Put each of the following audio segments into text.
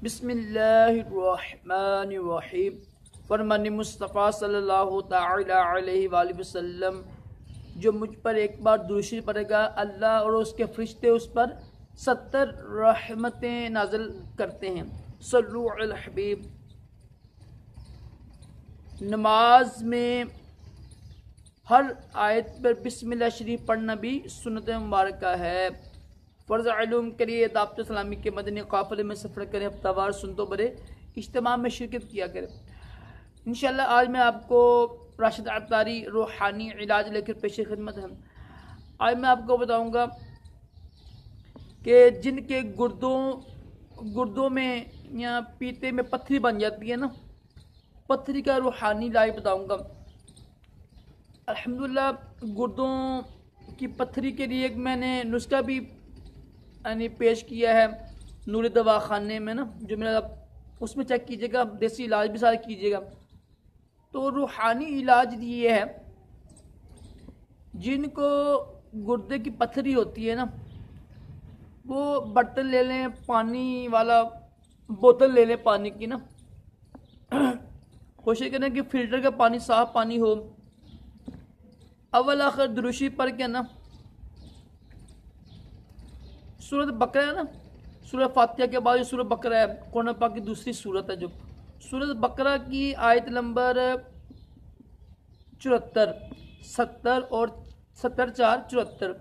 बिस्मिल्लाहिर्रहमानिर्रहीम। फरमान मुस्तफ़ा सल्लल्लाहु ताला अलैहि वसल्लम, जो मुझ पर एक बार दुरूद पड़ेगा, अल्लाह और उसके फरिश्ते उस पर 70 रहमतें नाज़िल करते हैं। सल्लु अल हबीब। नमाज में हर आयत पर बिस्मिल्लाह शरीफ पढ़ना भी सुन्नत मुबारक है। फ़र्ज़ इल्म के लिए दावत सलामी के मदनी काफ़िले में सफ़र करें, हफ्तावार सुन्नतों बड़े इज्तिमा में शिरकत किया करें। इंशाअल्लाह आज मैं आपको राशिद अत्तारी रूहानी इलाज लेकर पेश खिदमत है। आज मैं आपको बताऊंगा कि जिनके गुर्दों में या पीते में पत्थरी बन जाती है ना, पत्थरी का रूहानी इलाज बताऊंगा। अल्हम्दुलिल्लाह गुर्दों की पत्थरी के लिए मैंने नुस्खा भी पेश किया है नूर दवाखाने में ना, जो मेरा उसमें चेक कीजिएगा, देसी इलाज भी सारा कीजिएगा। तो रूहानी इलाज ये है, जिनको गुर्दे की पत्थरी होती है ना, वो बर्तन ले लें, पानी वाला बोतल ले लें पानी की ना, कोशिश करें कि फिल्टर का पानी, साफ पानी हो। अव्वल आखिर दुरूशी पढ़ के ना, सूरत बकरा है ना, सूरत फातिहा के बाद सूरत बकरा है, कुरान पाक की दूसरी सूरत है। जो सूरत बकरा की आयत नंबर 74, 70 और 70 4 74,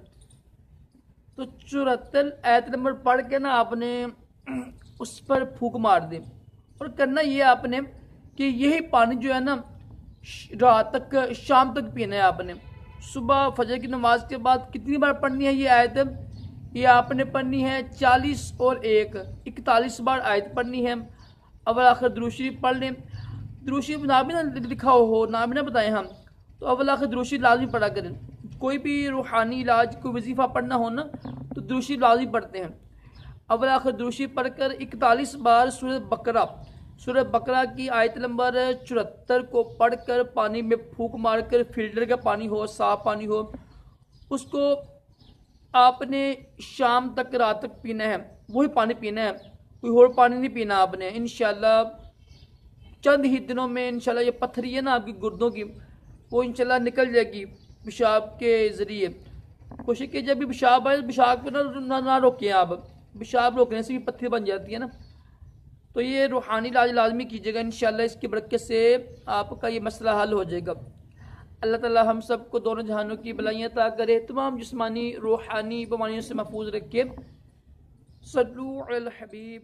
तो 74 आयत नंबर पढ़ के ना आपने उस पर फूंक मार दे। और करना ये आपने कि यही पानी जो है ना रात तक, शाम तक पीना है आपने। सुबह फजर की नमाज के बाद कितनी बार पढ़नी है ये आयत? ये आपने पढ़नी है 40 और 1 41 बार आयत पढ़नी है। अव्वल आखिर दुरूद शरीफ पढ़ लें। दुरूद शरीफ ना भी ना लिखा हो, ना भी ना बताएं हम, तो अव्वल आखिर दुरूद शरीफ लाजमी पढ़ा करें। कोई भी रूहानी इलाज, कोई वजीफ़ा पढ़ना हो ना, तो दुरूद शरीफ लाजमी पढ़ते हैं। अव्वल आखिर दुरूद शरीफ पढ़कर 41 बार सूरत बकरा की आयत नंबर 74 को पढ़कर पानी में फूंक मारकर, फिल्टर का पानी हो, साफ पानी हो, उसको आपने शाम तक, रात तक पीना है। वही पानी पीना है, कोई और पानी नहीं पीना आपने। इंशाल्लाह चंद ही दिनों में इंशाल्लाह ये पत्थरी है ना आपकी गुर्दों की, वो इंशाल्लाह निकल जाएगी पेशाब के ज़रिए। कोशिश कीजिए जब भी पेशाब आए, पेशाब को ना रोकें आप, पेशाब रोकने से भी पत्थरी बन जाती है ना। तो ये रूहानी इलाज लाजमी कीजिएगा, इंशाल्लाह इसकी बरकत से आपका ये मसला हल हो जाएगा। अल्लाह ताला हम सबको दोनों जहानों की भलाइयाँ अता करे, तमाम जिस्मानी रूहानी बीमारियों से महफूज रखे। सल्लु अल हबीब।